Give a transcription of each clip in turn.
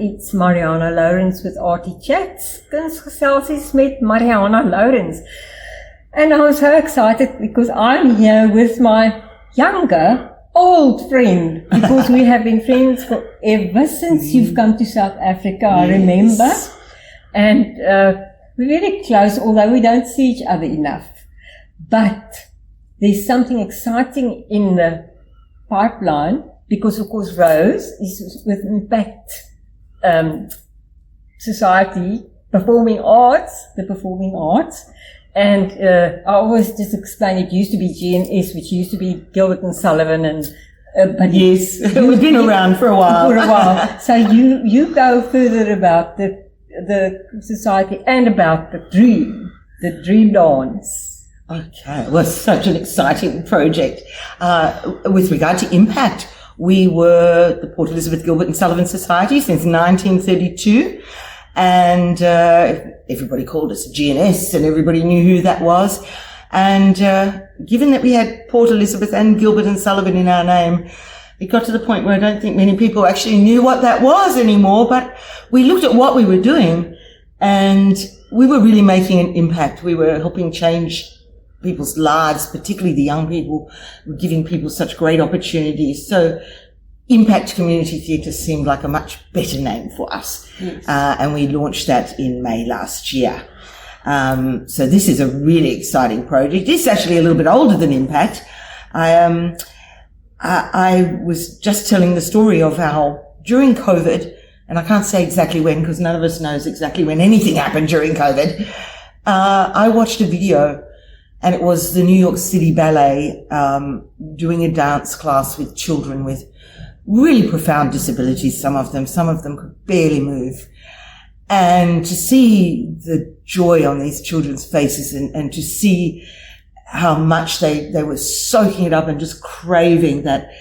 It's Marianah Lourens with Artie Chats. Kuns geselsies met Marianah Lourens. And I'm so excited because I'm here with my younger, old friend, because we have been friends ever since you've come to South Africa, I remember. And we're very close, although we don't see each other enough. But there's something exciting in the pipeline because, of course, Rose is with Impact Society, the Performing Arts. And I always just explain it used to be GNS, which used to be Gilbert and Sullivan, and but yes, we've been around for a while. So you go further about the society and about the dream dance. Okay, well, such an exciting project. With regard to Impact, we were the Port Elizabeth Gilbert and Sullivan Society since 1932, and everybody called us GNS, and everybody knew who that was. And given that we had Port Elizabeth and Gilbert and Sullivan in our name, it got to the point where I don't think many people actually knew what that was anymore. But we looked at what we were doing, and we were really making an impact. We were helping change people's lives, particularly the young people. We're giving people such great opportunities. So Impact Community Theatre seemed like a much better name for us. Yes. And we launched that in May last year. So this is a really exciting project. It's actually a little bit older than Impact. I was just telling the story of how during COVID, and I can't say exactly when because none of us knows exactly when anything happened during COVID, I watched a video. And it was the New York City Ballet doing a dance class with children with really profound disabilities, some of them could barely move. And to see the joy on these children's faces and to see how much they were soaking it up and just craving that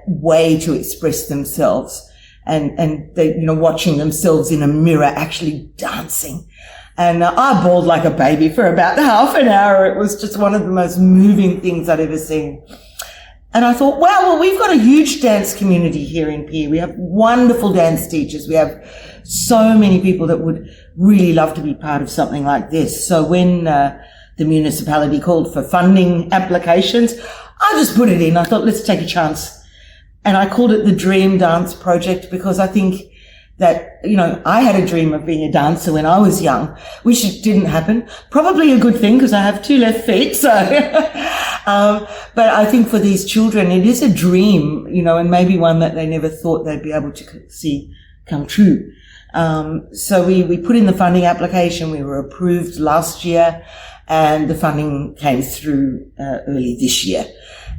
way to express themselves and they, watching themselves in a mirror actually dancing. And I bawled like a baby for about half an hour. It was just one of the most moving things I'd ever seen. And I thought, wow, well, we've got a huge dance community here in Pierre. We have wonderful dance teachers. We have so many people that would really love to be part of something like this. So when the municipality called for funding applications, I just put it in. I thought, let's take a chance. And I called it the Dream Dance Project because I think that, I had a dream of being a dancer when I was young, which didn't happen. Probably a good thing because I have 2 left feet. So, but I think for these children, it is a dream, and maybe one that they never thought they'd be able to see come true. So we put in the funding application. We were approved last year and the funding came through early this year.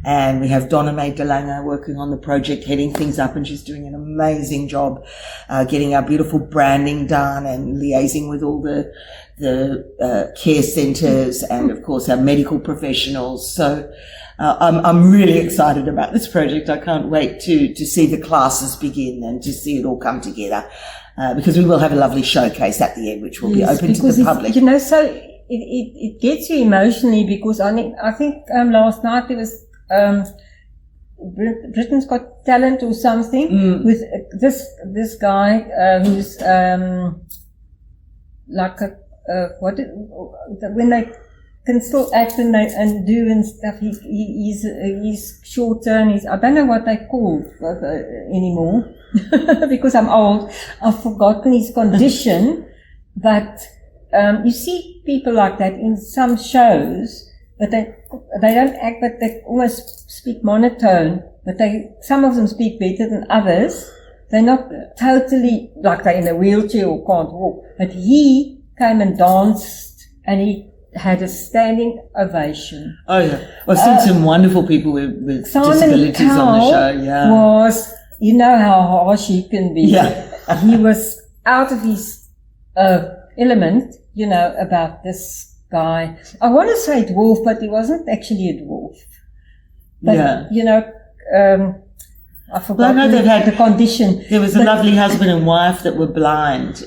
And we have Donna working on the project, heading things up, and she's doing an amazing job getting our beautiful branding done and liaising with all the care centres and, of course, our medical professionals. So I'm really excited about this project. I can't wait to see the classes begin and to see it all come together because we will have a lovely showcase at the end, which will be open to the public. So it gets you emotionally because I think last night there was Britain's Got Talent or something with this guy who's like when they can still act and do and stuff. He's shorter and I don't know what they call anymore because I'm old. I've forgotten his condition, but you see people like that in some shows. But they don't act, but they almost speak monotone. But some of them speak better than others. They're not totally like they're in a wheelchair or can't walk. But he came and danced, and he had a standing ovation. Oh yeah, I've seen some wonderful people with disabilities on the show. Yeah, was how harsh he can be. Yeah, he was out of his element. About this guy. I want to say dwarf, but he wasn't actually a dwarf. But, I forgot the condition. There was a lovely husband and wife that are blind,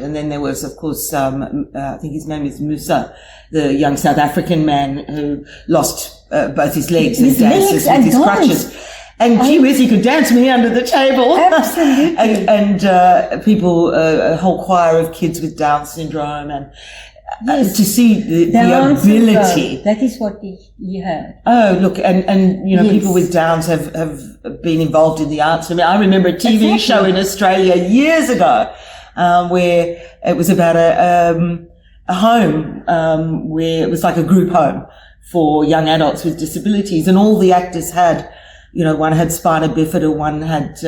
and then there was, of course, I think his name is Musa, the young South African man who lost both his legs and dances with his crutches. And gee whiz, he could dance me under the table. Absolutely. and people, a whole choir of kids with Down syndrome, and to see the ability. That is what he had. Oh, look, and people with Downs have been involved in the arts. I mean, I remember a TV show in Australia years ago, where it was about a home, where it was like a group home for young adults with disabilities, and all the actors had, one had spina bifida, one had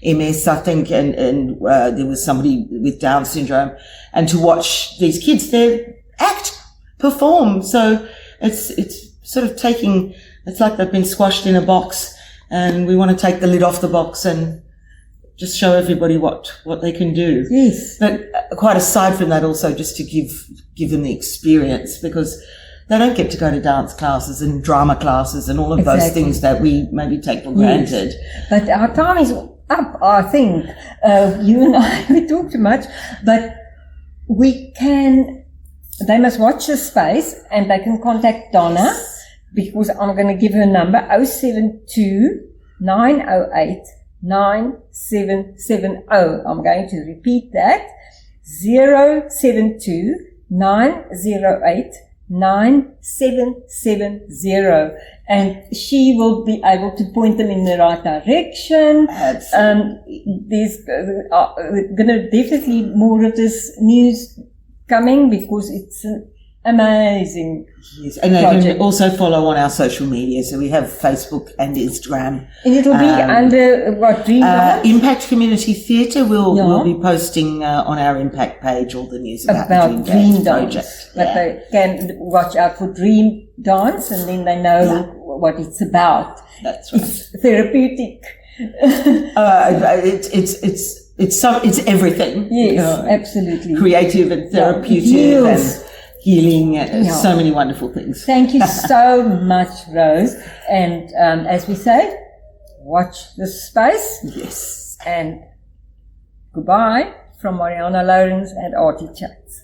MS, I think, and there was somebody with Down syndrome. And to watch these kids, they perform. So it's sort of it's like they've been squashed in a box, and we want to take the lid off the box and just show everybody what they can do. Yes. But quite aside from that, also just to give them the experience, because they don't get to go to dance classes and drama classes and all of those things that we maybe take for granted. But our time is up, I think. You and I, we talk too much, but they must watch the space, and they can contact Donna, because I'm going to give her number, 072 908 9770. I'm going to repeat that, 072 908 9770, and she will be able to point them in the right direction. There's going to definitely more of this news coming, because it's an amazing and they can also follow on our social media. So we have Facebook and Instagram. And it'll be under what, Dream Dance? Impact Community Theatre. We'll be posting on our Impact page all the news about the Dream Dance project. But they can watch out for Dream Dance, and then they know what it's about. That's right. It's therapeutic. It's everything. Yes, absolutely. Creative and therapeutic and healing, so many wonderful things. Thank you so much, Rose. And as we say, watch this space. Yes. And goodbye from Marianah Lourens at Artie Chats.